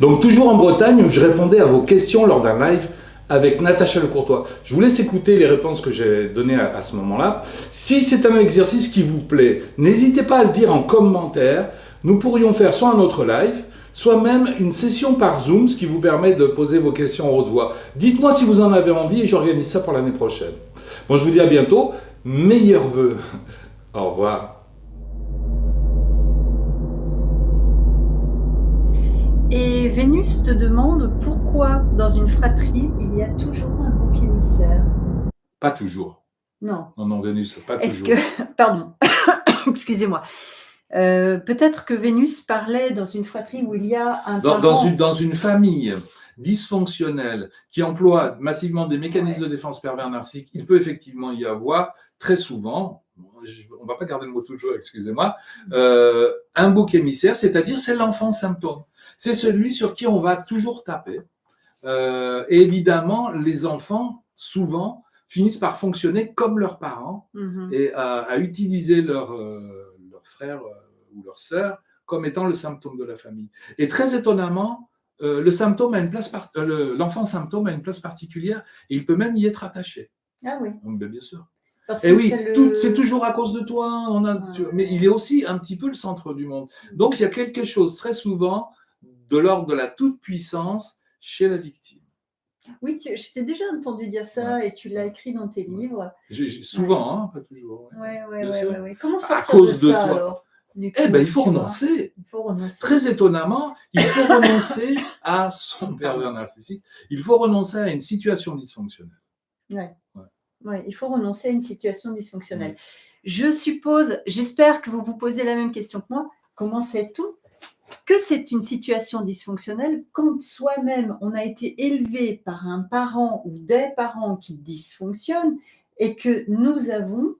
Donc toujours en Bretagne, je répondais à vos questions lors d'un live avec Natacha Lecourtois. Je vous laisse écouter les réponses que j'ai données à ce moment-là. Si c'est un exercice qui vous plaît, n'hésitez pas à le dire en commentaire. Nous pourrions faire soit un autre live, soit même une session par Zoom, ce qui vous permet de poser vos questions en haute voix. Dites-moi si vous en avez envie et j'organise ça pour l'année prochaine. Bon, je vous dis à bientôt. Meilleurs vœux. Au revoir. Et Vénus te demande pourquoi dans une fratrie il y a toujours un bouc émissaire. Pas toujours. Non. Non, Vénus, pas Est-ce toujours. Pardon, excusez-moi. Peut-être que Vénus parlait dans une fratrie où il y a un parent. Dans une famille dysfonctionnelle qui emploie massivement des mécanismes de défense pervers narcissiques, il peut effectivement y avoir très souvent, on ne va pas garder le mot toujours, excusez-moi, un bouc émissaire, c'est-à-dire c'est l'enfant symptôme. C'est celui sur qui on va toujours taper. Et évidemment, les enfants, souvent, finissent par fonctionner comme leurs parents et à utiliser leur frère ou leur sœur comme étant le symptôme de la famille. Et très étonnamment, l'enfant symptôme a une place particulière et il peut même y être attaché. Ah oui. Donc, bien sûr. Parce et que oui, c'est toujours à cause de toi. Mais il est aussi un petit peu le centre du monde. Donc il y a quelque chose très souvent de l'ordre de la toute-puissance chez la victime. Oui, je t'ai déjà entendu dire ça et tu l'as écrit dans tes livres. Souvent, hein, pas toujours. Ouais. Comment sortir de ça alors ? Il faut renoncer. Très étonnamment, il faut renoncer à son pervers narcissique. Il faut renoncer à une situation dysfonctionnelle. Ouais, il faut renoncer à une situation dysfonctionnelle. Je suppose, j'espère que vous vous posez la même question que moi. Comment sait-on que c'est une situation dysfonctionnelle quand soi-même on a été élevé par un parent ou des parents qui dysfonctionnent et que nous avons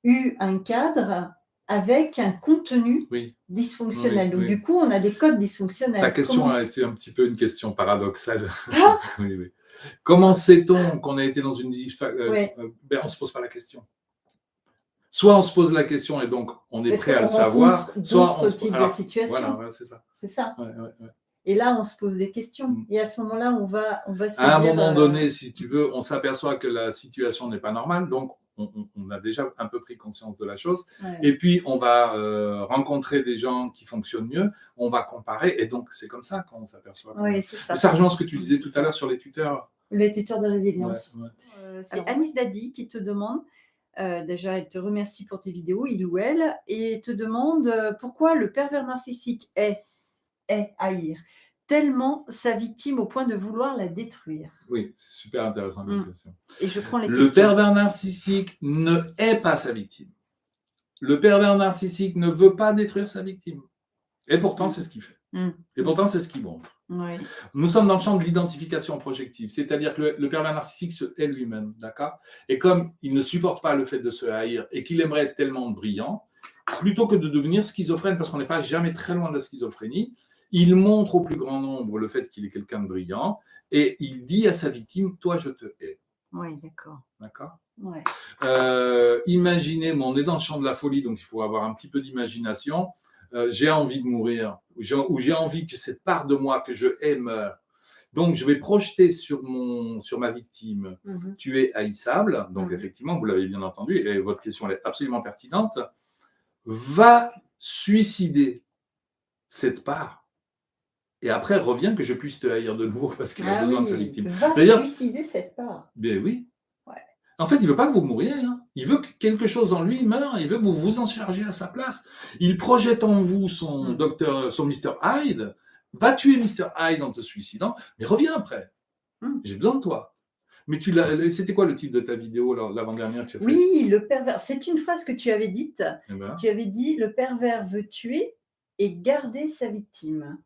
eu un cadre avec un contenu dysfonctionnel. Donc du coup, on a des codes dysfonctionnels. Ta question a été un petit peu une question paradoxale. Oui. Comment sait-on qu'on a été dans une dysfonctionnelle ? On ne se pose pas la question. Soit on se pose la question et donc on est prêt à le savoir, soit d'autres types de situations. Voilà, c'est ça. C'est ça. Et là, on se pose des questions. Et à ce moment-là, on va se dire... À un moment donné, si tu veux, on s'aperçoit que la situation n'est pas normale, donc on a déjà un peu pris conscience de la chose. Et puis, on va rencontrer des gens qui fonctionnent mieux, on va comparer, et donc c'est comme ça qu'on s'aperçoit. Oui, c'est ça. Ça rejoint ce que tu disais tout à l'heure sur les tuteurs. Les tuteurs de résilience. C'est Anis Dadi qui te demande... déjà, elle te remercie pour tes vidéos, il ou elle, et te demande pourquoi le pervers narcissique est haïr tellement sa victime au point de vouloir la détruire. Oui, c'est super intéressant comme question. Et je prends les questions. Le pervers narcissique ne hait pas sa victime. Le pervers narcissique ne veut pas détruire sa victime. Et pourtant, c'est ce qu'il fait. Et pourtant, c'est ce qu'il montre. Nous sommes dans le champ de l'identification projective, c'est-à-dire que le pervers narcissique se hait lui-même, d'accord ? Et comme il ne supporte pas le fait de se haïr et qu'il aimerait être tellement brillant, plutôt que de devenir schizophrène, parce qu'on n'est pas jamais très loin de la schizophrénie, il montre au plus grand nombre le fait qu'il est quelqu'un de brillant et il dit à sa victime « toi, je te hais ». Oui, d'accord. D'accord ? Ouais. Imaginez, on est dans le champ de la folie, donc il faut avoir un petit peu d'imagination. J'ai envie de mourir, ou j'ai envie que cette part de moi que je hais meure. Donc, je vais projeter sur ma victime « tu es haïssable ». Donc, effectivement, vous l'avez bien entendu, et votre question elle est absolument pertinente. Va suicider cette part. Et après, reviens que je puisse te haïr de nouveau parce qu'il a besoin de sa victime. Va suicider cette part. Ben oui. En fait, il ne veut pas que vous mouriez. Il veut que quelque chose en lui meure. Il veut que vous vous en chargiez à sa place. Il projette en vous son Mr. Hyde. Va tuer Mr. Hyde en te suicidant, mais reviens après. J'ai besoin de toi. Mais c'était quoi le titre de ta vidéo l'avant-dernière que tu as fait ? Oui, le pervers. C'est une phrase que tu avais dite. Tu avais dit « le pervers veut tuer et garder sa victime ».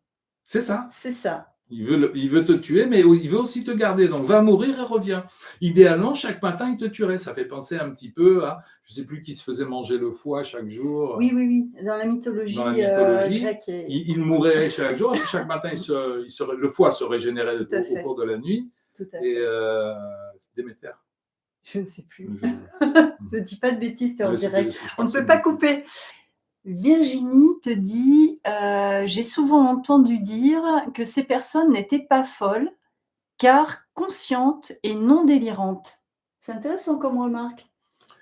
C'est ça. C'est ça. Il veut te tuer, mais il veut aussi te garder. Donc, va mourir et reviens. Idéalement, chaque matin, il te tuerait. Ça fait penser un petit peu à, je ne sais plus qui se faisait manger le foie chaque jour. Oui. Dans la mythologie grecque. Il mourrait chaque jour. Et puis chaque matin, le foie se régénérait au cours de la nuit. Tout à fait. Et Déméter. Je ne sais plus. Ne dis pas de bêtises, tu es en direct. On ne peut pas couper. Virginie te dit j'ai souvent entendu dire que ces personnes n'étaient pas folles, car conscientes et non délirantes. C'est intéressant comme remarque.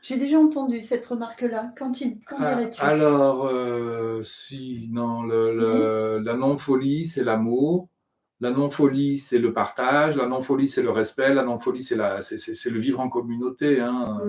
J'ai déjà entendu cette remarque-là. Qu'en dirais-tu? Alors, si, non, la non-folie, c'est l'amour. La non-folie, c'est le partage. La non-folie, c'est le respect. La non-folie, c'est le vivre en communauté. Hein.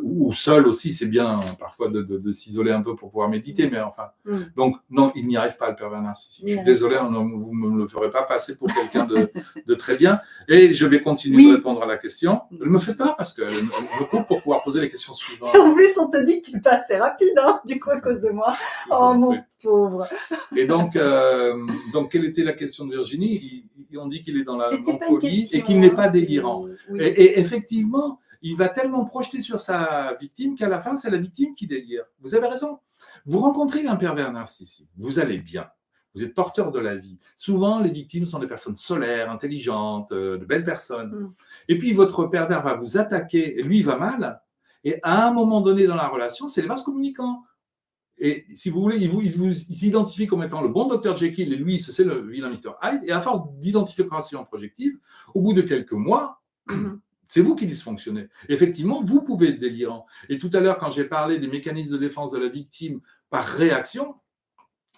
Ou seul aussi, c'est bien parfois de s'isoler un peu pour pouvoir méditer, mais enfin. Donc, non, il n'y arrive pas, le pervers narcissique. Je suis désolé, vous ne me le ferez pas passer pour quelqu'un de très bien. Et je vais continuer de répondre à la question. Ne me faites pas, parce que je me coupe pour pouvoir poser les questions suivantes. En plus, on te dit que tu es pas assez rapide, hein, du coup, à cause de moi. Oh, mon pauvre. Et donc, quelle était la question de Virginie? On dit qu'il est dans la non-folie et qu'il n'est pas délirant. Et effectivement, il va tellement projeter sur sa victime qu'à la fin, c'est la victime qui délire. Vous avez raison. Vous rencontrez un pervers narcissique, vous allez bien, vous êtes porteur de la vie. Souvent, les victimes sont des personnes solaires, intelligentes, de belles personnes. Et puis, votre pervers va vous attaquer, et lui, il va mal. Et à un moment donné dans la relation, c'est les vases communicants. Et si vous voulez, il s'identifie comme étant le bon Dr Jekyll et lui, c'est le vilain Mr Hyde. Et à force d'identification projective, au bout de quelques mois, c'est vous qui dysfonctionnez. Effectivement, vous pouvez être délirant. Et tout à l'heure, quand j'ai parlé des mécanismes de défense de la victime par réaction,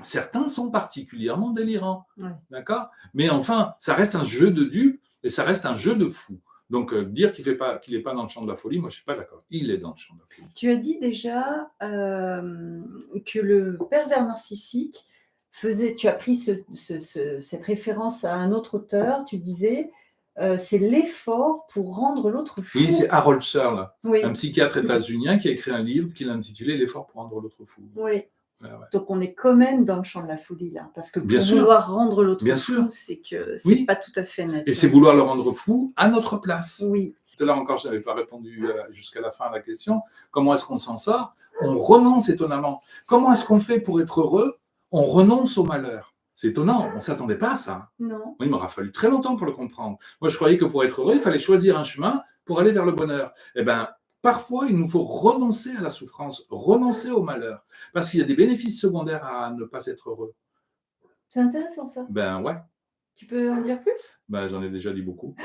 certains sont particulièrement délirants. D'accord ? Mais enfin, ça reste un jeu de dupes et ça reste un jeu de fou. Donc, dire qu'il n'est pas dans le champ de la folie, moi, je ne suis pas d'accord. Il est dans le champ de la folie. Tu as dit déjà que le pervers narcissique faisait... Tu as pris cette référence à un autre auteur, tu disais, c'est l'effort pour rendre l'autre fou. Oui, c'est Harold Searle, un psychiatre états-unien qui a écrit un livre qu'il a intitulé « L'effort pour rendre l'autre fou ». Oui. Donc, on est quand même dans le champ de la folie, là. Parce que pour vouloir rendre l'autre fou, c'est que c'est pas tout à fait net. Et c'est vouloir le rendre fou à notre place. Oui. Tout à l'heure encore, je n'avais pas répondu jusqu'à la fin à la question. Comment est-ce qu'on s'en sort? On renonce étonnamment. Comment est-ce qu'on fait pour être heureux? On renonce au malheur. C'est étonnant, on ne s'attendait pas à ça. Non. Il m'aura fallu très longtemps pour le comprendre. Moi, je croyais que pour être heureux, il fallait choisir un chemin pour aller vers le bonheur. Eh bien, parfois, il nous faut renoncer à la souffrance, renoncer au malheur, parce qu'il y a des bénéfices secondaires à ne pas être heureux. C'est intéressant, ça. Ben ouais. Tu peux en dire plus? Ben, j'en ai déjà dit beaucoup.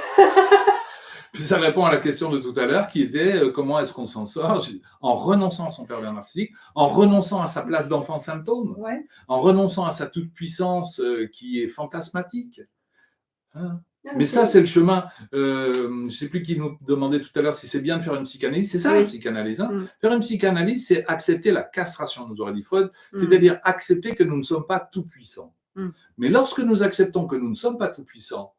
Puis ça répond à la question de tout à l'heure qui était comment est-ce qu'on s'en sort en renonçant à son pervers narcissique, en renonçant à sa place d'enfant symptôme, en renonçant à sa toute-puissance qui est fantasmatique. Hein. Mais ça, c'est le chemin. Je ne sais plus qui nous demandait tout à l'heure si c'est bien de faire une psychanalyse. C'est ça, la psychanalyse. Hein. Faire une psychanalyse, c'est accepter la castration, nous aurait dit Freud, c'est-à-dire accepter que nous ne sommes pas tout-puissants. Mais lorsque nous acceptons que nous ne sommes pas tout-puissants,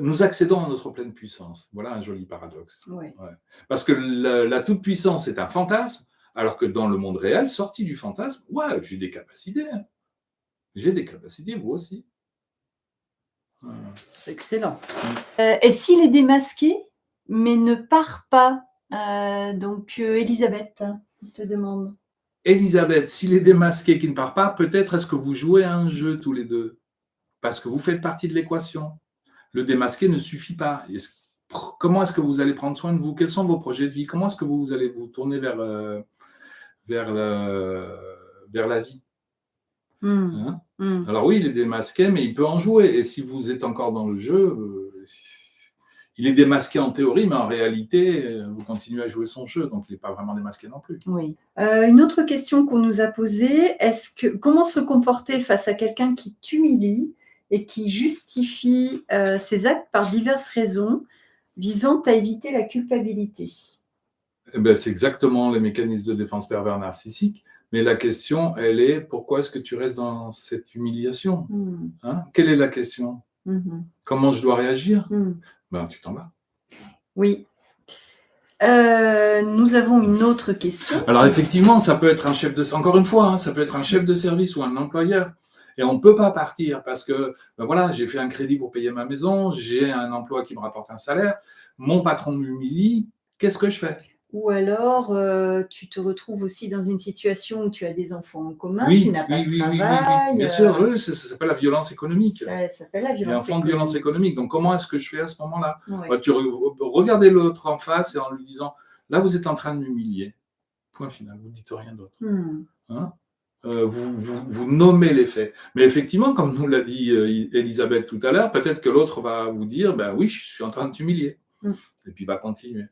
nous accédons à notre pleine puissance. Voilà un joli paradoxe. Ouais. Parce que la toute-puissance est un fantasme, alors que dans le monde réel, sorti du fantasme, ouais, j'ai des capacités. Hein. J'ai des capacités, vous aussi. Excellent. Et s'il est démasqué, mais ne part pas, donc Elisabeth te demande. Elisabeth, s'il est démasqué, qui ne part pas, peut-être est-ce que vous jouez à un jeu tous les deux? Parce que vous faites partie de l'équation. Le démasquer ne suffit pas. Comment est-ce que vous allez prendre soin de vous? Quels sont vos projets de vie? Comment est-ce que vous allez vous tourner vers la vie? Hein? Alors oui, il est démasqué, mais il peut en jouer. Et si vous êtes encore dans le jeu, il est démasqué en théorie, mais en réalité, vous continuez à jouer son jeu. Donc, il n'est pas vraiment démasqué non plus. Oui. Une autre question qu'on nous a posée, comment se comporter face à quelqu'un qui t'humilie et qui justifie ses actes par diverses raisons visant à éviter la culpabilité? Eh bien, c'est exactement les mécanismes de défense pervers narcissique. Mais la question, elle est, pourquoi est-ce que tu restes dans cette humiliation? Hein? Quelle est la question? Comment je dois réagir? Ben, tu t'en vas. Oui. Nous avons une autre question. Alors, effectivement, ça peut être un chef de... Encore une fois, hein, ça peut être un chef de service ou un employeur. Et on ne peut pas partir parce que, ben voilà, j'ai fait un crédit pour payer ma maison, j'ai un emploi qui me rapporte un salaire, mon patron m'humilie, qu'est-ce que je fais? Ou alors, tu te retrouves aussi dans une situation où tu as des enfants en commun, tu n'as pas de travail. Oui, bien sûr, oui, ça s'appelle la violence économique. Ça s'appelle la violence économique. De violence économique. Donc, comment est-ce que je fais à ce moment-là? Ouais. Bah, tu regardez l'autre en face et en lui disant, là, vous êtes en train de m'humilier. Point final, vous ne dites rien d'autre. Hmm. Hein, vous nommez les faits. Mais effectivement, comme nous l'a dit Elisabeth tout à l'heure, peut-être que l'autre va vous dire, ben oui, je suis en train de t'humilier. Et puis il va continuer.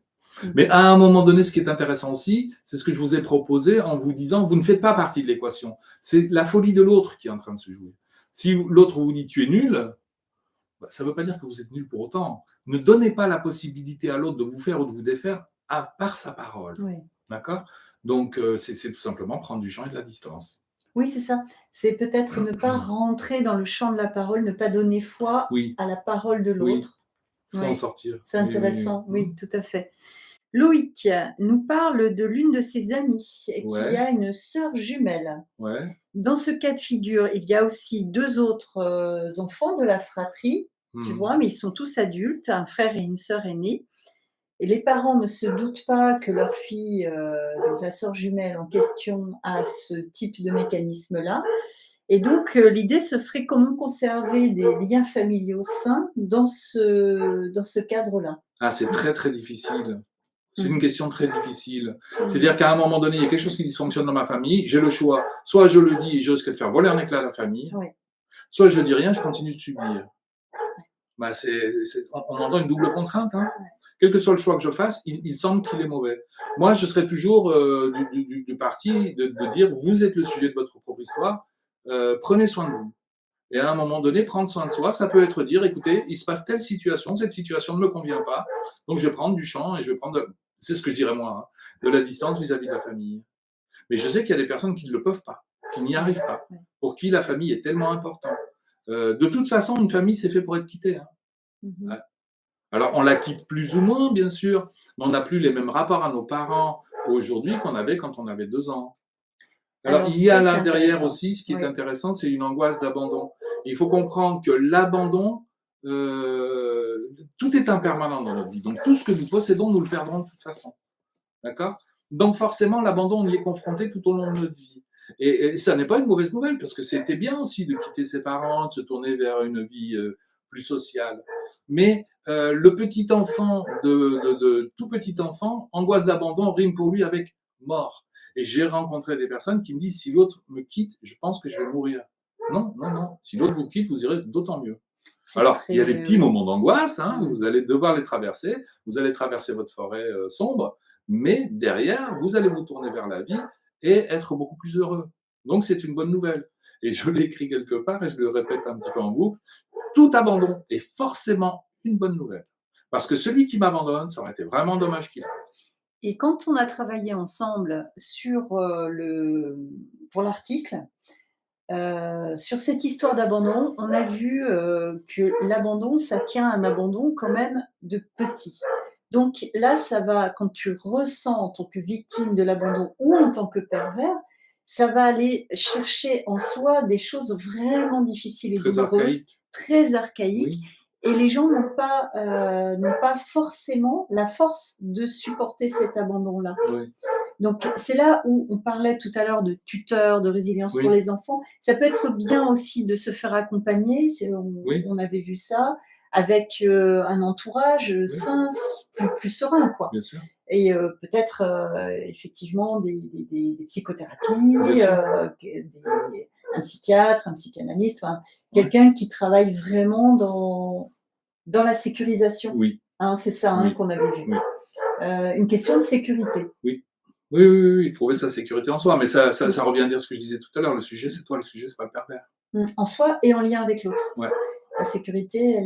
Mais à un moment donné, ce qui est intéressant aussi, c'est ce que je vous ai proposé en vous disant, vous ne faites pas partie de l'équation. C'est la folie de l'autre qui est en train de se jouer. Si l'autre vous dit, tu es nul, ça ne veut pas dire que vous êtes nul pour autant. Ne donnez pas la possibilité à l'autre de vous faire ou de vous défaire par sa parole. Oui. D'accord ? Donc, c'est tout simplement prendre du champ et de la distance. Oui, c'est ça. C'est peut-être ne pas rentrer dans le champ de la parole, ne pas donner foi à la parole de l'autre. Il faut en sortir. C'est intéressant, oui, tout à fait. Loïc nous parle de l'une de ses amies qui a une sœur jumelle. Ouais. Dans ce cas de figure, il y a aussi 2 autres enfants de la fratrie, tu vois, mais ils sont tous adultes, un frère et une sœur aînée. Et les parents ne se doutent pas que leur fille, donc la sœur jumelle en question, a ce type de mécanisme-là. Et donc, l'idée, ce serait comment conserver des liens familiaux sains dans ce cadre-là. Ah, c'est très, très difficile. C'est une question très difficile. C'est-à-dire qu'à un moment donné, il y a quelque chose qui dysfonctionne dans ma famille, j'ai le choix. Soit je le dis et je risque de faire voler un éclat à la famille, soit je ne dis rien, je continue de subir. Bah, on entend une double contrainte. Hein. Quel que soit le choix que je fasse, il semble qu'il est mauvais. Moi, je serais toujours du parti de dire, vous êtes le sujet de votre propre histoire, prenez soin de vous. Et à un moment donné, prendre soin de soi, ça peut être dire, écoutez, il se passe telle situation, cette situation ne me convient pas, donc je vais prendre du champ et je vais prendre, c'est ce que je dirais moi, hein, de la distance vis-à-vis de la famille. Mais je sais qu'il y a des personnes qui ne le peuvent pas, qui n'y arrivent pas, pour qui la famille est tellement importante. De toute façon, une famille, c'est fait pour être quittée. Hein. Ouais. Alors, on la quitte plus ou moins, bien sûr, mais on n'a plus les mêmes rapports à nos parents aujourd'hui qu'on avait quand on avait 2 ans. Alors il y a là derrière aussi, ce qui est intéressant, c'est une angoisse d'abandon. Il faut comprendre que l'abandon, tout est impermanent dans notre vie. Donc tout ce que nous possédons, nous le perdrons de toute façon. D'accord ? Donc forcément, l'abandon, on y est confronté tout au long de notre vie. Et ça n'est pas une mauvaise nouvelle, parce que c'était bien aussi de quitter ses parents, de se tourner vers une vie plus sociale. Mais le petit enfant, tout petit enfant, angoisse d'abandon rime pour lui avec mort. Et j'ai rencontré des personnes qui me disent, si l'autre me quitte, je pense que je vais mourir. Non, non, non. Si l'autre vous quitte, vous irez d'autant mieux. Alors, il y a des petits moments d'angoisse, hein, vous allez devoir les traverser, vous allez traverser votre forêt sombre, mais derrière, vous allez vous tourner vers la vie et être beaucoup plus heureux. Donc, c'est une bonne nouvelle. Et je l'écris quelque part et je le répète un petit peu en boucle, tout abandon est forcément une bonne nouvelle. Parce que celui qui m'abandonne, ça aurait été vraiment dommage qu'il reste. Et quand on a travaillé ensemble pour l'article, sur cette histoire d'abandon, on a vu que l'abandon, ça tient à un abandon quand même de petit. Donc là, ça va, quand tu ressens en tant que victime de l'abandon ou en tant que pervers, ça va aller chercher en soi des choses vraiment difficiles et douloureuses, très archaïques. Oui. Et les gens n'ont pas forcément la force de supporter cet abandon-là. Oui. Donc, c'est là où on parlait tout à l'heure de tuteur, de résilience pour les enfants. Ça peut être bien aussi de se faire accompagner, on avait vu ça, avec un entourage sain, plus serein, quoi. Bien sûr. Et peut-être effectivement des psychothérapies, un psychiatre, un psychanalyste, quelqu'un qui travaille vraiment dans la sécurisation. Oui. Hein, c'est ça qu'on avait vu. Oui. Une question de sécurité. Oui. Oui, trouver sa sécurité en soi. Mais ça revient à dire ce que je disais tout à l'heure. Le sujet, c'est toi. Le sujet, c'est pas le pervers. En soi et en lien avec l'autre. Ouais. La sécurité,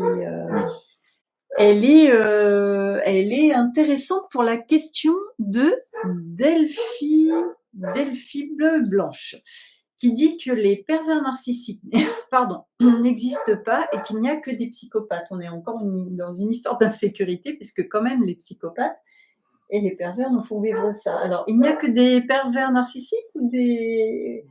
elle est intéressante pour la question de Delphi Bleu Blanche, qui dit que les pervers narcissiques n'existent pas et qu'il n'y a que des psychopathes. On est encore dans une histoire d'insécurité, puisque quand même les psychopathes et les pervers nous font vivre ça. Alors, il n'y a que des pervers narcissiques ou des...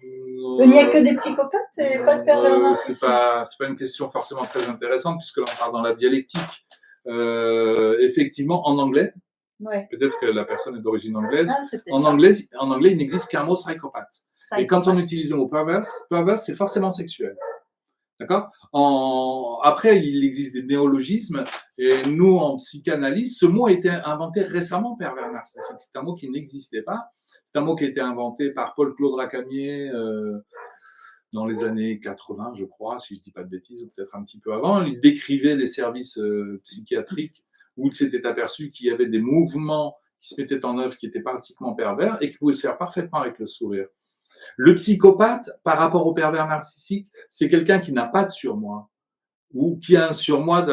Il n'y a que des psychopathes et pas de pervers narcissiques. C'est pas une question forcément très intéressante, puisque là, on part dans la dialectique. Effectivement, en anglais, peut-être que la personne est d'origine anglaise. En anglais, il n'existe qu'un mot psychopathe. Et quand on utilise le mot pervers, c'est forcément sexuel. D'accord ? Après, il existe des néologismes, et nous, en psychanalyse, ce mot a été inventé récemment, pervers narcissique. C'est un mot qui n'existait pas. C'est un mot qui a été inventé par Paul-Claude Racamier dans les années 80, je crois, si je ne dis pas de bêtises, ou peut-être un petit peu avant. Il décrivait les services psychiatriques où il s'était aperçu qu'il y avait des mouvements qui se mettaient en œuvre qui étaient pratiquement pervers et qui pouvaient se faire parfaitement avec le sourire. Le psychopathe, par rapport au pervers narcissique, c'est quelqu'un qui n'a pas de surmoi ou qui a un surmoi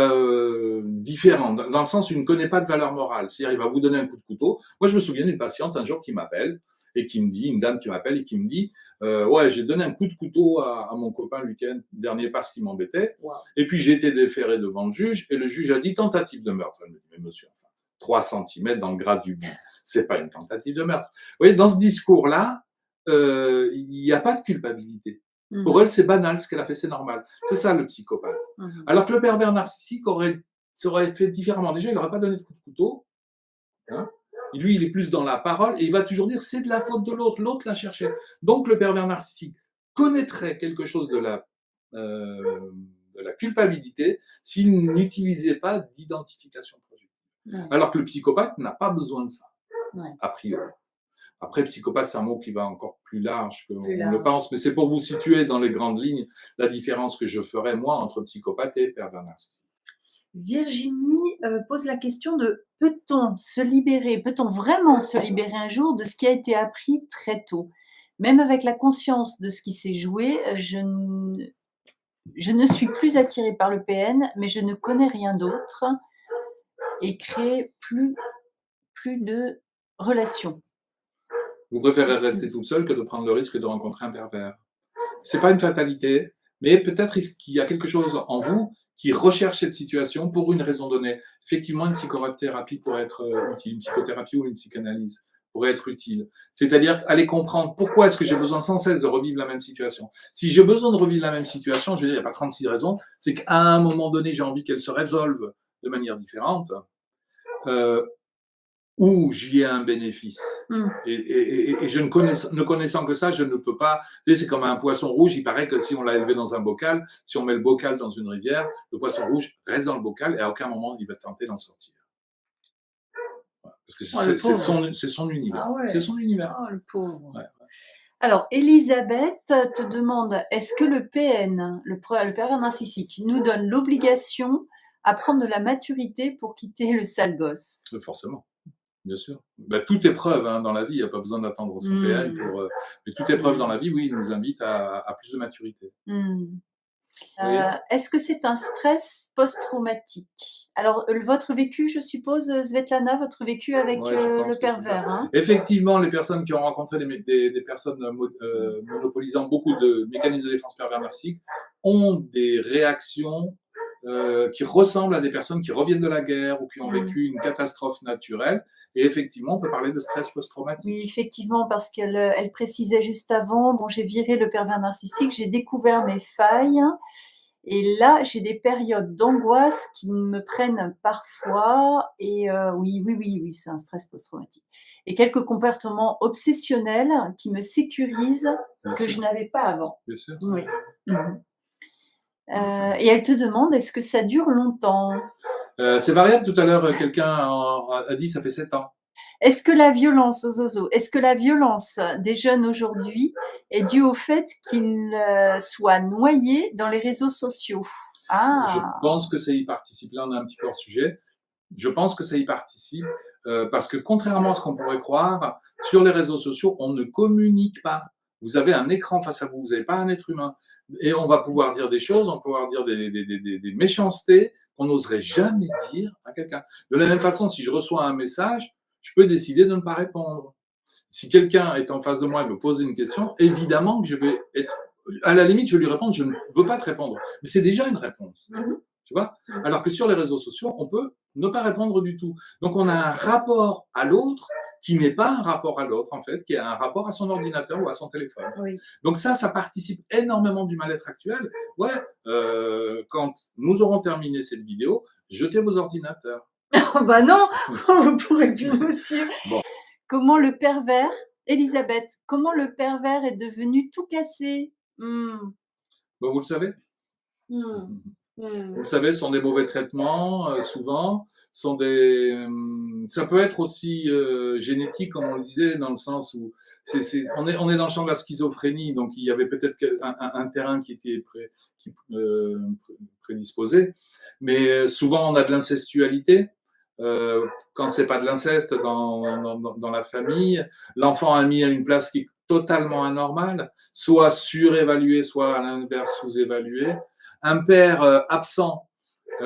différent, dans le sens où il ne connaît pas de valeur morale. C'est-à-dire, il va vous donner un coup de couteau. Moi, je me souviens d'une patiente un jour qui m'appelle et qui me dit, une dame qui m'appelle et qui me dit, ouais, j'ai donné un coup de couteau à mon copain le week-end dernier parce qu'il m'embêtait. Wow. Et puis, j'ai été déféré devant le juge et le juge a dit tentative de meurtre. Elle me dit, mais monsieur, enfin, 3 cm dans le gras du bout, c'est pas une tentative de meurtre. Vous voyez, dans ce discours-là, il n'y a pas de culpabilité. Pour elle, c'est banal, ce qu'elle a fait, c'est normal. C'est ça le psychopathe. Alors que le pervers narcissique serait fait différemment. Déjà, il n'aurait pas donné de coup de couteau. Hein. Lui, il est plus dans la parole et il va toujours dire c'est de la faute de l'autre, l'autre l'a cherché. Donc, le pervers narcissique connaîtrait quelque chose de la culpabilité s'il n'utilisait pas d'identification projective. Alors que le psychopathe n'a pas besoin de ça, a priori. Après, psychopathe, c'est un mot qui va encore plus large qu'on le pense, mais c'est pour vous situer dans les grandes lignes la différence que je ferais, moi, entre psychopathe et pervers narcissique. Virginie pose la question de peut-on vraiment se libérer un jour de ce qui a été appris très tôt? Même avec la conscience de ce qui s'est joué, je ne suis plus attirée par le PN, mais je ne connais rien d'autre et crée plus de relations. Vous préférez rester toute seule que de prendre le risque de rencontrer un pervers. C'est pas une fatalité, mais peut-être qu'il y a quelque chose en vous qui recherche cette situation pour une raison donnée. Effectivement, une psychothérapie pourrait être utile, une psychothérapie ou une psychanalyse pourrait être utile. C'est-à-dire aller comprendre pourquoi est-ce que j'ai besoin sans cesse de revivre la même situation. Si j'ai besoin de revivre la même situation, je veux dire, il n'y a pas 36 raisons, c'est qu'à un moment donné, j'ai envie qu'elle se résolve de manière différente. Où j'y ai un bénéfice. Et je ne connaissant que ça, je ne peux pas. Tu sais, c'est comme un poisson rouge, il paraît que si on l'a élevé dans un bocal, si on met le bocal dans une rivière, le poisson rouge reste dans le bocal et à aucun moment il va tenter d'en sortir. Parce que c'est son univers. Ah ouais. C'est son univers. Oh, le pauvre. Ouais. Alors, Elisabeth te demande, est-ce que le PN, le pervers narcissique, nous donne l'obligation à prendre de la maturité pour quitter le sale gosse? Forcément. Bien sûr. Ben, toute épreuve dans la vie, il n'y a pas besoin d'attendre son PN pour. Mais toute épreuve dans la vie, oui, nous invite à plus de maturité. Est-ce que c'est un stress post-traumatique? Alors, votre vécu, je suppose, Svetlana, votre vécu avec le pervers. Hein. Effectivement, les personnes qui ont rencontré des personnes monopolisant beaucoup de mécanismes de défense pervers narcissiques ont des réactions qui ressemblent à des personnes qui reviennent de la guerre ou qui ont vécu une catastrophe naturelle. Et effectivement, on peut parler de stress post-traumatique. Oui, effectivement, parce qu'elle précisait juste avant, bon, j'ai viré le pervers narcissique, j'ai découvert mes failles. Et là, j'ai des périodes d'angoisse qui me prennent parfois. Et oui, c'est un stress post-traumatique. Et quelques comportements obsessionnels qui me sécurisent que je n'avais pas avant. Bien sûr. Oui. Et elle te demande, est-ce que ça dure longtemps? C'est variable. Tout à l'heure, quelqu'un a dit ça fait 7 ans. Est-ce que la violence, est-ce que la violence des jeunes aujourd'hui est due au fait qu'ils soient noyés dans les réseaux sociaux? Je pense que ça y participe. Là, on est un petit peu hors sujet. Je pense que ça y participe parce que contrairement à ce qu'on pourrait croire, sur les réseaux sociaux, on ne communique pas. Vous avez un écran face à vous, vous n'avez pas un être humain. Et on va pouvoir dire des choses, on va pouvoir dire des méchancetés qu'on n'oserait jamais dire à quelqu'un. De la même façon, si je reçois un message, je peux décider de ne pas répondre. Si quelqu'un est en face de moi et me pose une question, évidemment que je vais être... À la limite, je vais lui répondre, je ne veux pas te répondre. Mais c'est déjà une réponse. Tu vois ? Alors que sur les réseaux sociaux, on peut ne pas répondre du tout. Donc, on a un rapport à l'autre qui n'est pas un rapport à l'autre, en fait, qui est un rapport à son ordinateur ou à son téléphone. Oui. Donc ça participe énormément du mal-être actuel. Ouais, quand nous aurons terminé cette vidéo, jetez vos ordinateurs. Oh bah non, on ne pourrait plus, monsieur. Bon. Comment le pervers, Elisabeth, comment le pervers est devenu tout cassé? Bon, vous le savez. Vous le savez, ce sont des mauvais traitements, souvent. Ça peut être aussi génétique, comme on le disait, dans le sens où on est dans le champ de la schizophrénie, donc il y avait peut-être un terrain qui était prédisposé, mais souvent on a de l'incestualité. Quand c'est pas de l'inceste dans la famille, l'enfant a mis à une place qui est totalement anormale, soit surévaluée, soit à l'inverse sous-évaluée. Un père absent,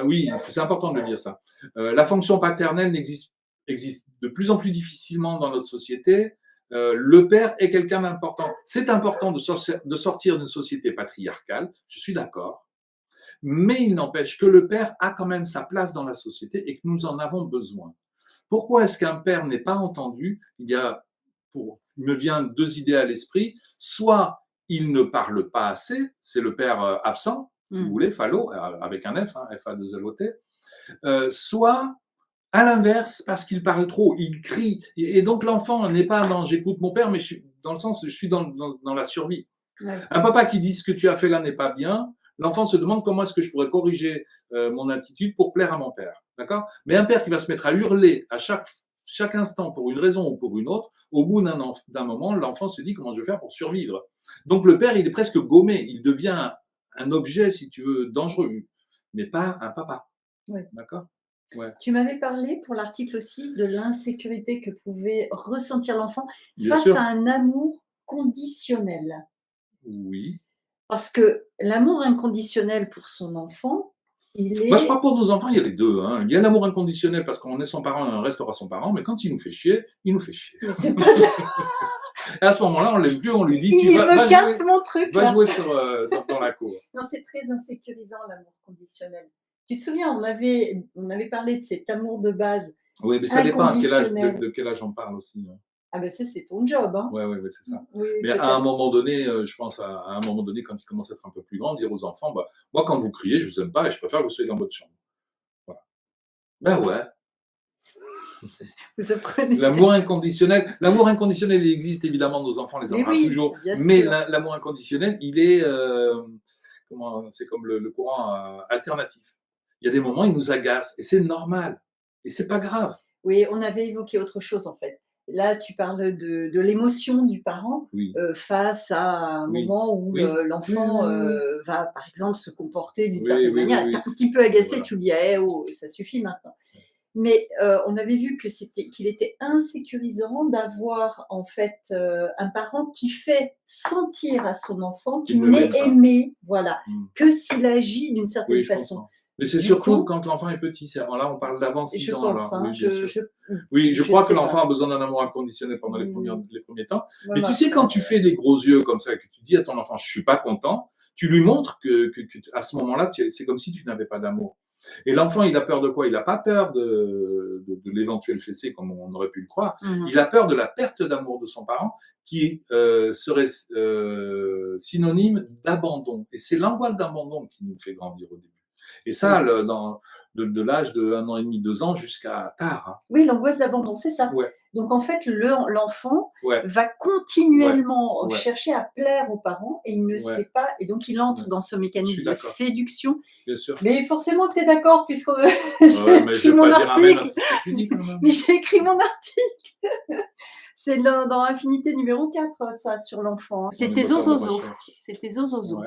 oui, c'est important de le dire ça. La fonction paternelle existe de plus en plus difficilement dans notre société. Le père est quelqu'un d'important. C'est important de sortir d'une société patriarcale, je suis d'accord, mais il n'empêche que le père a quand même sa place dans la société et que nous en avons besoin. Pourquoi est-ce qu'un père n'est pas entendu? Il me vient deux idées à l'esprit. Soit il ne parle pas assez, c'est le père absent, si vous voulez, phallo, avec un F, F-A-2-L-O-T. Soit à l'inverse, parce qu'il parle trop, il crie. Et donc l'enfant n'est pas dans j'écoute mon père, mais dans le sens je suis dans la survie. Ouais. Un papa qui dit ce que tu as fait là n'est pas bien, l'enfant se demande comment est-ce que je pourrais corriger mon attitude pour plaire à mon père. D'accord? Mais un père qui va se mettre à hurler à chaque instant pour une raison ou pour une autre, au bout d'un moment, l'enfant se dit comment je vais faire pour survivre. Donc le père, il est presque gommé, il devient un objet, si tu veux, dangereux, mais pas un papa. Ouais. D'accord? Ouais. Tu m'avais parlé pour l'article aussi de l'insécurité que pouvait ressentir l'enfant Bien face sûr. à un amour conditionnel. Oui. Parce que l'amour inconditionnel pour son enfant, il est… Moi, je crois que pour nos enfants, il y a les deux. Hein. Il y a l'amour inconditionnel parce qu'on est son parent et on restera son parent, mais quand il nous fait chier, il nous fait chier. Mais c'est pas de la… Et à ce moment-là, on l'aime plus, on lui dit il me casse mon truc. Va jouer dans la cour. Non, c'est très insécurisant l'amour conditionnel. Tu te souviens, on avait parlé de cet amour de base. Oui, mais ça dépend à quel âge, de quel âge on parle aussi. Hein. Ah ben ça, c'est ton job. Hein. Oui, c'est ça. Oui, mais à un moment donné, je pense à un moment donné, quand ils commencent à être un peu plus grands, dire aux enfants, bah, moi, quand vous criez, je vous aime pas et je préfère que vous soyez dans votre chambre. Voilà. Ben ouais. Vous apprenez. L'amour inconditionnel, il existe évidemment, nos enfants les aimera toujours, mais l'amour inconditionnel, il est, c'est comme le courant alternatif. Il y a des moments, il nous agace et c'est normal et c'est pas grave. Oui, on avait évoqué autre chose en fait. Là, tu parles de l'émotion du parent face à un moment où l'enfant va, par exemple, se comporter d'une certaine manière. T'es un petit peu agacé, tu lui dis hey, oh, ça suffit maintenant. Mais on avait vu qu'il était insécurisant d'avoir en fait un parent qui fait sentir à son enfant qu'il n'est aimé, voilà, que s'il agit d'une certaine façon. Mais c'est surtout quand l'enfant est petit. Là, on parle d'avant 6 ans. Je crois que l'enfant a besoin d'un amour inconditionnel pendant les premiers temps. Voilà. Mais tu sais, quand tu fais des gros yeux comme ça, que tu dis à ton enfant, je suis pas content, tu lui montres que à ce moment-là, c'est comme si tu n'avais pas d'amour. Et l'enfant, il a peur de quoi? Il n'a pas peur de l'éventuel fessé, comme on aurait pu le croire. Il a peur de la perte d'amour de son parent, qui serait synonyme d'abandon. Et c'est l'angoisse d'abandon qui nous fait grandir au début. Et ça, de l'âge de 1 an et demi, 2 ans jusqu'à tard. Hein. Oui, l'angoisse d'abandon, c'est ça. Ouais. Donc en fait, l'enfant va continuellement chercher à plaire aux parents et il ne sait pas. Et donc il entre dans ce mécanisme de séduction. Bien sûr. Mais forcément que tu es d'accord, puisque j'ai écrit mon article. Mais j'ai écrit mon article. C'est dans Infinité numéro 4, ça, sur l'enfant. C'était Zozozo. C'était Zozozo.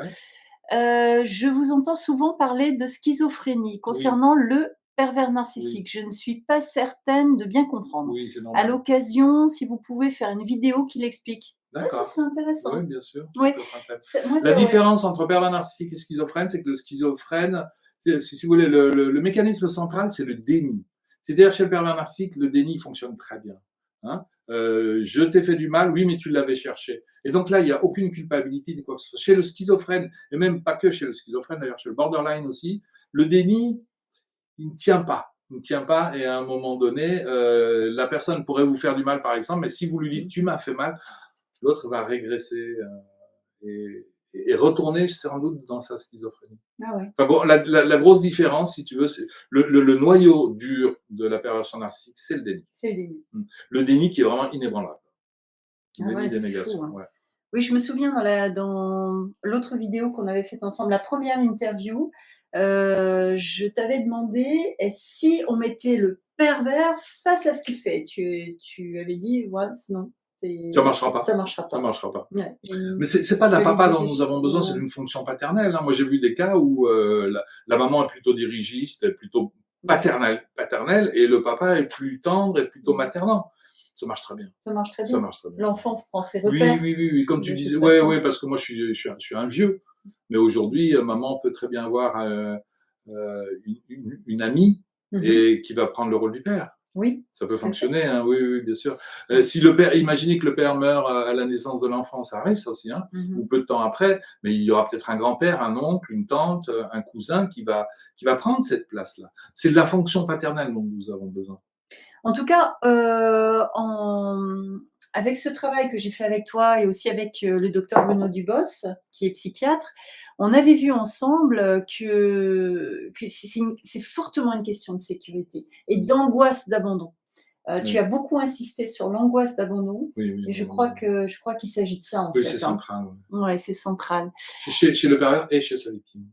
Je vous entends souvent parler de schizophrénie concernant le pervers narcissique. Je ne suis pas certaine de bien comprendre. Oui, c'est normal. À l'occasion, si vous pouvez faire une vidéo qui l'explique. D'accord. Ça serait intéressant. Oui, bien sûr. Oui. La différence entre pervers narcissique et schizophrène, c'est que le schizophrène, si vous voulez, le mécanisme central, c'est le déni. C'est-à-dire, chez le pervers narcissique, le déni fonctionne très bien. Hein, je t'ai fait du mal, oui, mais tu l'avais cherché. Et donc là, il n'y a aucune culpabilité ni quoi que ce soit. Chez le schizophrène, et même pas que chez le schizophrène, d'ailleurs, chez le borderline aussi, le déni, il ne tient pas. Il ne tient pas, et à un moment donné, la personne pourrait vous faire du mal, par exemple, mais si vous lui dites « tu m'as fait mal », l'autre va régresser et retourner sans doute dans sa schizophrénie. Ah ouais. Enfin bon, la grosse différence, si tu veux, c'est le noyau dur de la perversion narcissique, c'est le déni. C'est le déni. Le déni qui est vraiment inébranlable. Déni, dénégation. Fou, hein. Oui, je me souviens dans l'autre vidéo qu'on avait faite ensemble, la première interview, je t'avais demandé si on mettait le pervers face à ce qu'il fait. Tu avais dit, non, Ça ne marchera pas. Ça marchera Ça pas. marchera pas. Ouais. Mais c'est pas d'un Quelle papa dont nous éducation. avons besoin, c'est d'une fonction paternelle. Hein. Moi, j'ai vu des cas où la maman est plutôt dirigiste, est plutôt paternelle, et le papa est plus tendre et plutôt maternant. Ça marche très bien. Ça marche très Ça bien. marche très bien. L'enfant prend ses Oui, repères. oui, oui, oui, comme tu de disais. toute Ouais, façon. ouais, parce que moi, je suis un vieux. Mais aujourd'hui, maman peut très bien avoir une amie Mhm. et qui va prendre le rôle du père. Oui. Ça peut tout à fait. fonctionner, hein, oui, oui, bien sûr. Si le père, imaginez que le père meurt à la naissance de l'enfant, ça arrive ça aussi, hein, Mhm. ou peu de temps après, mais il y aura peut-être un grand-père, un oncle, une tante, un cousin qui va prendre cette place-là. C'est de la fonction paternelle dont nous avons besoin. En tout cas, avec ce travail que j'ai fait avec toi et aussi avec le docteur Bruno Dubos, qui est psychiatre, on avait vu ensemble que c'est fortement une question de sécurité et d'angoisse d'abandon. Tu Oui. as beaucoup insisté sur l'angoisse d'abandon, Oui, oui, et je non, crois non. qu'il s'agit de ça en Oui, fait. c'est central. Ouais. Ouais, c'est central. Chez le père et chez sa victime.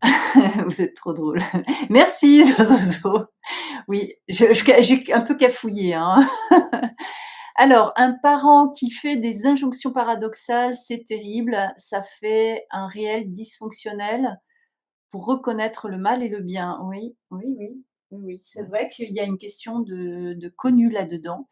Vous êtes trop drôle. Merci Zozozo. Oui, j'ai un peu cafouillé, hein. Alors, un parent qui fait des injonctions paradoxales, c'est terrible. Ça fait un réel dysfonctionnel pour reconnaître le mal et le bien. Oui, oui, oui, oui, oui. C'est vrai qu'il y a une question de connu là-dedans.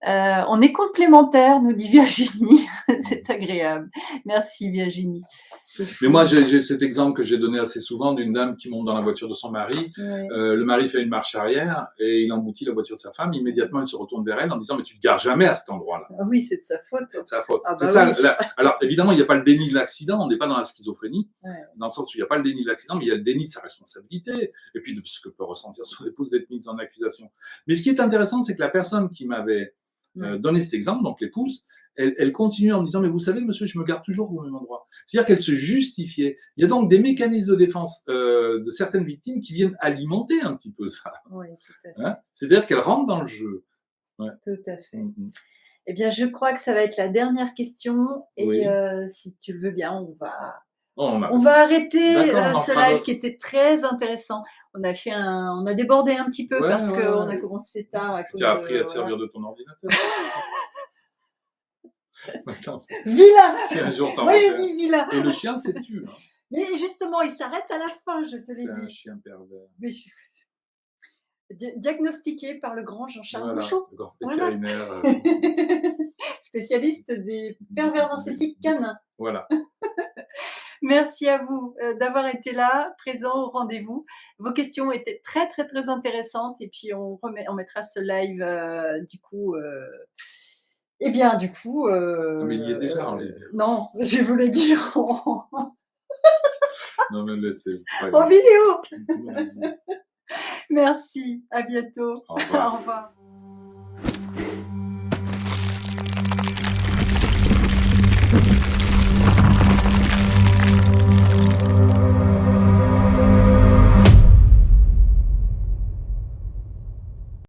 On est complémentaires, nous dit Virginie. C'est agréable. Merci Virginie. C'est fou. Mais moi, j'ai cet exemple que j'ai donné assez souvent d'une dame qui monte dans la voiture de son mari. Ouais. Le mari fait une marche arrière et il emboutit la voiture de sa femme. Immédiatement, il se retourne vers elle en disant « Mais tu te gares jamais à cet endroit-là. Ah oui, c'est de sa faute. » C'est de sa faute. Ah C'est bah ça. oui. Alors, évidemment, il n'y a pas le déni de l'accident. On n'est pas dans la schizophrénie, Ouais. dans le sens où il n'y a pas le déni de l'accident, mais il y a le déni de sa responsabilité et puis de ce que peut ressentir son épouse d'être mise en accusation. Mais ce qui est intéressant, c'est que la personne qui m'avait donné cet exemple, donc l'épouse, elle continue en me disant « Mais vous savez, monsieur, je me gare toujours au même endroit. » C'est-à-dire qu'elle se justifiait. Il y a donc des mécanismes de défense de certaines victimes qui viennent alimenter un petit peu ça. Oui, tout à fait. Hein, c'est-à-dire qu'elles rentrent dans le jeu. Ouais. Tout à fait. Mm-hmm. Eh bien, je crois que ça va être la dernière question. Et oui. Si tu le veux bien, on va on arrêter ce live d'autres. qui était très intéressant. On a débordé un petit peu parce qu'on a commencé tard. Tu as appris à te servir de ton ordinateur. Maintenant, vilain. si un jour Moi, je dis vilain. Et le chien s'est tué. Hein. Mais justement, il s'arrête à la fin, je te l'ai dit. C'est un chien pervers. Mais diagnostiqué par le grand Jean-Charles Bouchot. Le grand vétérinaire. Spécialiste des pervers narcissiques canins. Voilà. Merci à vous d'avoir été là, présents au rendez-vous. Vos questions étaient très, très, très intéressantes. Et puis, on mettra ce live, du coup... Eh bien, du coup... mais il y est déjà en live. Non, je voulais dire Non, mais laissez. en vidéo. Merci, à bientôt. Au revoir. Au revoir.